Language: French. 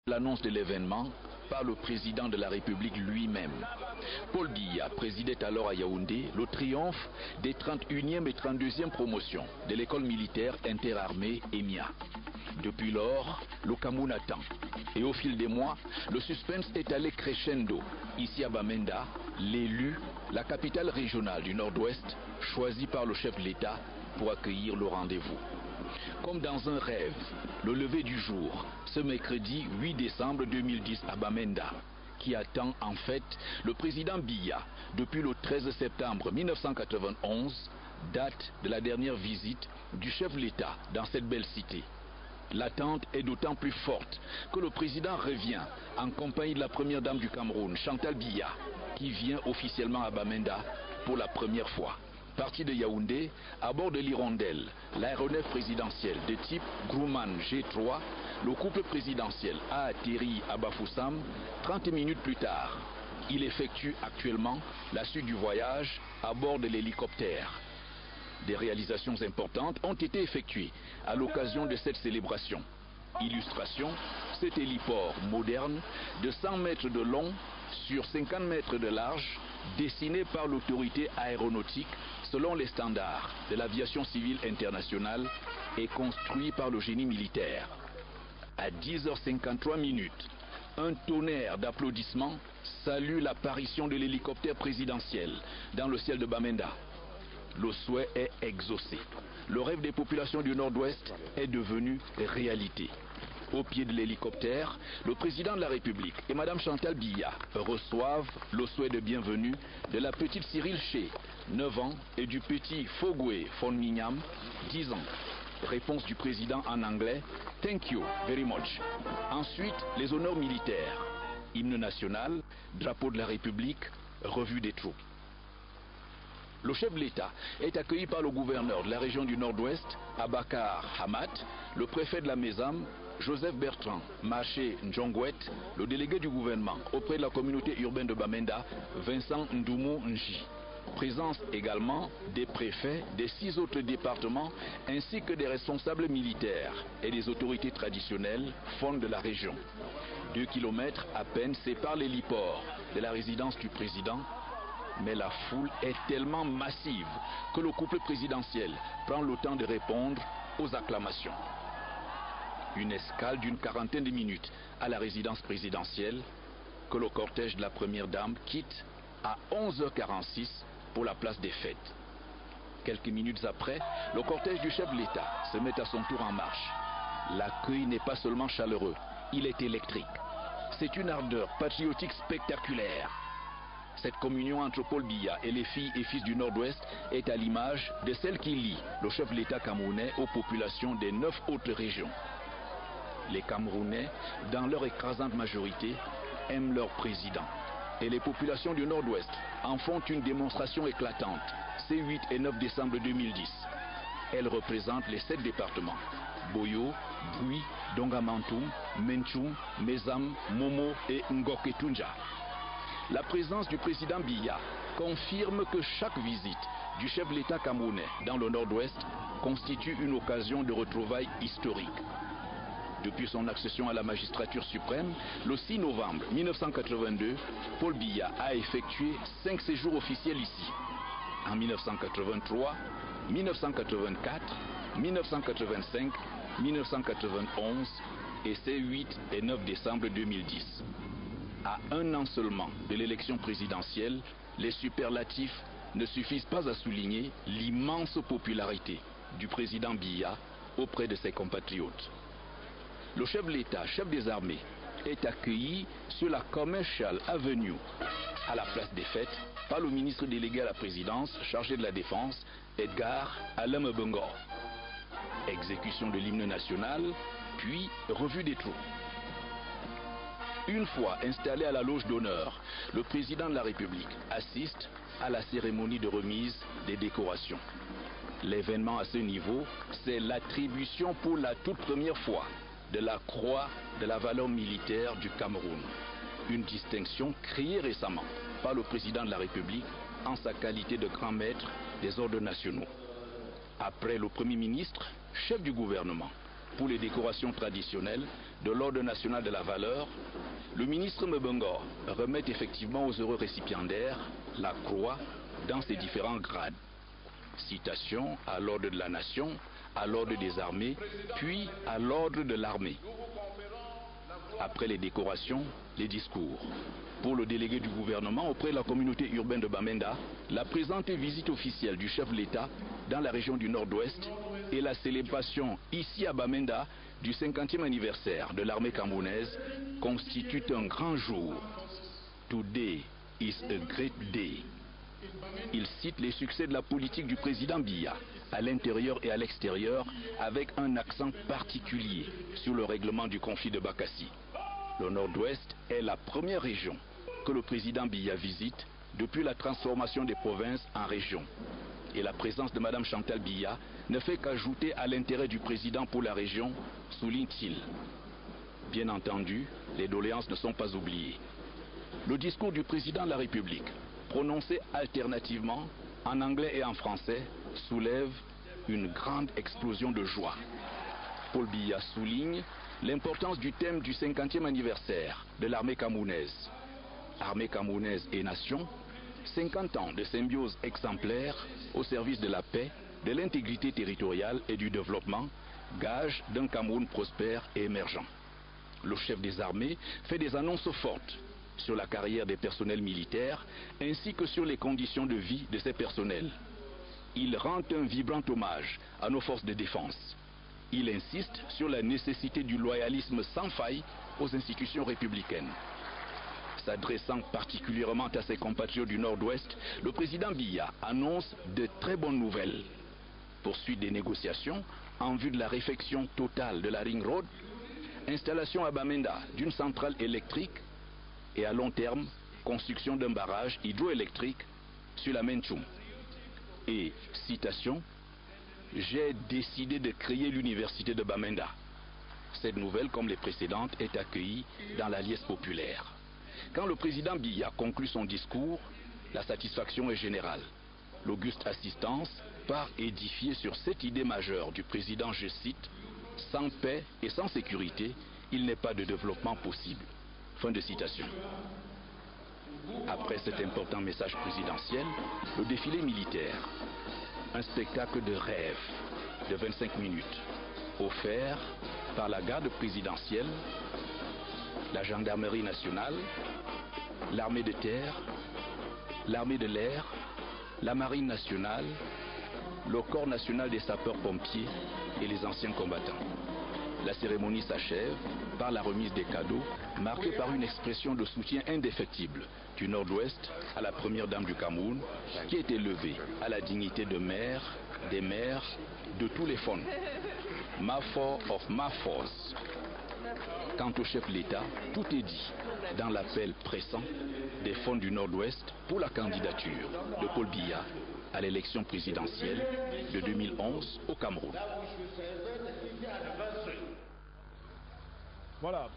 L'annonce de l'événement par le président de la République lui-même. Paul Biya présidait alors à Yaoundé le triomphe des 31e et 32e promotions de l'école militaire interarmée EMIA. Depuis lors, le Cameroun attend. Et au fil des mois, le suspense est allé crescendo. Ici à Bamenda, l'élu, la capitale régionale du Nord-Ouest, choisi par le chef de l'État pour accueillir le rendez-vous. Comme dans un rêve, le lever du jour, ce mercredi 8 décembre 2010 à Bamenda, qui attend en fait le président Biya depuis le 13 septembre 1991, date de la dernière visite du chef de l'État dans cette belle cité. L'attente est d'autant plus forte que le président revient en compagnie de la première dame du Cameroun, Chantal Biya, qui vient officiellement à Bamenda pour la première fois. Parti de Yaoundé, à bord de l'Hirondelle, l'aéronef présidentiel de type Grumman G3, le couple présidentiel a atterri à Bafoussam 30 minutes plus tard. Il effectue actuellement la suite du voyage à bord de l'hélicoptère. Des réalisations importantes ont été effectuées à l'occasion de cette célébration. Illustration, cet héliport moderne de 100 mètres de long sur 50 mètres de large, dessiné par l'autorité aéronautique selon les standards de l'aviation civile internationale et construit par le génie militaire. À 10h53, un tonnerre d'applaudissements salue l'apparition de l'hélicoptère présidentiel dans le ciel de Bamenda. Le souhait est exaucé. Le rêve des populations du Nord-Ouest est devenu réalité. Au pied de l'hélicoptère, le président de la République et Mme Chantal Biya reçoivent le souhait de bienvenue de la petite Cyril Ché, 9 ans, et du petit Fogwe Fonmignam, 10 ans. Réponse du président en anglais, "Thank you very much." Ensuite, les honneurs militaires. Hymne national, drapeau de la République, revue des troupes. Le chef de l'État est accueilli par le gouverneur de la région du Nord-Ouest, Abakar Hamat, le préfet de la Mézam, Joseph Bertrand Maché Ndjongouet, le délégué du gouvernement auprès de la communauté urbaine de Bamenda, Vincent Ndoumou Nji. Présence également des préfets des 6 autres départements ainsi que des responsables militaires et des autorités traditionnelles fonds de la région. 2 kilomètres à peine séparent l'héliport de la résidence du président, mais la foule est tellement massive que le couple présidentiel prend le temps de répondre aux acclamations. Une escale d'une 40aine de minutes à la résidence présidentielle que le cortège de la première dame quitte à 11h46 pour la place des fêtes. Quelques minutes après, le cortège du chef de l'État se met à son tour en marche. L'accueil n'est pas seulement chaleureux, il est électrique. C'est une ardeur patriotique spectaculaire. Cette communion entre Paul Biya et les filles et fils du Nord-Ouest est à l'image de celle qui lie le chef de l'État camerounais aux populations des 9 autres régions. Les Camerounais, dans leur écrasante majorité, aiment leur président. Et les populations du Nord-Ouest en font une démonstration éclatante, ces 8 et 9 décembre 2010. Elles représentent les 7 départements, Boyo, Bui, Dongamantoum, Menchoum, Mézam, Momo et Ngoketunja. La présence du président Biya confirme que chaque visite du chef de l'État camerounais dans le Nord-Ouest constitue une occasion de retrouvailles historiques. Depuis son accession à la magistrature suprême, le 6 novembre 1982, Paul Biya a effectué 5 séjours officiels ici. En 1983, 1984, 1985, 1991 et c'est 8 et 9 décembre 2010. À un an seulement de l'élection présidentielle, les superlatifs ne suffisent pas à souligner l'immense popularité du président Biya auprès de ses compatriotes. Le chef de l'État, chef des armées, est accueilli sur la Commercial Avenue, à la place des fêtes, par le ministre délégué à la présidence chargé de la défense, Edgar Alam-Bengo. Exécution de l'hymne national, puis revue des troupes. Une fois installé à la loge d'honneur, le président de la République assiste à la cérémonie de remise des décorations. L'événement à ce niveau, c'est l'attribution pour la toute première fois de la Croix de la valeur militaire du Cameroun. Une distinction créée récemment par le président de la République en sa qualité de grand maître des ordres nationaux. Après le Premier ministre, chef du gouvernement, pour les décorations traditionnelles de l'Ordre national de la valeur, le ministre Mbengor remet effectivement aux heureux récipiendaires la croix dans ses différents grades. Citation à l'Ordre de la Nation, à l'Ordre des armées, puis à l'Ordre de l'armée. Après les décorations, les discours. Pour le délégué du gouvernement auprès de la communauté urbaine de Bamenda, la présente visite officielle du chef de l'État dans la région du Nord-Ouest et la célébration ici à Bamenda du 50e anniversaire de l'armée camerounaise constituent un grand jour. Today is a great day. Il cite les succès de la politique du président Biya à l'intérieur et à l'extérieur avec un accent particulier sur le règlement du conflit de Bakassi. Le Nord-Ouest est la première région que le président Biya visite depuis la transformation des provinces en régions. Et la présence de Mme Chantal Biya ne fait qu'ajouter à l'intérêt du président pour la région, souligne-t-il. Bien entendu, les doléances ne sont pas oubliées. Le discours du président de la République, prononcé alternativement en anglais et en français, soulève une grande explosion de joie. Paul Biya souligne l'importance du thème du 50e anniversaire de l'armée camerounaise. Armée camerounaise et nation, 50 ans de symbiose exemplaire au service de la paix, de l'intégrité territoriale et du développement, gage d'un Cameroun prospère et émergent. Le chef des armées fait des annonces fortes sur la carrière des personnels militaires ainsi que sur les conditions de vie de ces personnels. Il rend un vibrant hommage à nos forces de défense. Il insiste sur la nécessité du loyalisme sans faille aux institutions républicaines. S'adressant particulièrement à ses compatriotes du Nord-Ouest, le président Biya annonce de très bonnes nouvelles. Poursuite des négociations en vue de la réfection totale de la Ring Road, installation à Bamenda d'une centrale électrique et à long terme, construction d'un barrage hydroélectrique sur la Menchoum. Et, citation, « J'ai décidé de créer l'université de Bamenda ». Cette nouvelle, comme les précédentes, est accueillie dans la liesse populaire. Quand le président Biya conclut son discours, la satisfaction est générale. L'auguste assistance part édifier sur cette idée majeure du président, je cite, « Sans paix et sans sécurité, il n'est pas de développement possible ». Fin de citation. Après cet important message présidentiel, le défilé militaire, un spectacle de rêve de 25 minutes, offert par la garde présidentielle, la gendarmerie nationale, l'armée de terre, l'armée de l'air, la marine nationale, le corps national des sapeurs-pompiers et les anciens combattants. La cérémonie s'achève par la remise des cadeaux, marquée par une expression de soutien indéfectible du Nord-Ouest à la première dame du Cameroun, qui est élevée à la dignité de mère, des mères, de tous les fonds. Mafor of Mafors. Quant au chef de l'État, tout est dit dans l'appel pressant des fonds du Nord-Ouest pour la candidature de Paul Biya à l'élection présidentielle de 2011 au Cameroun. Voilà.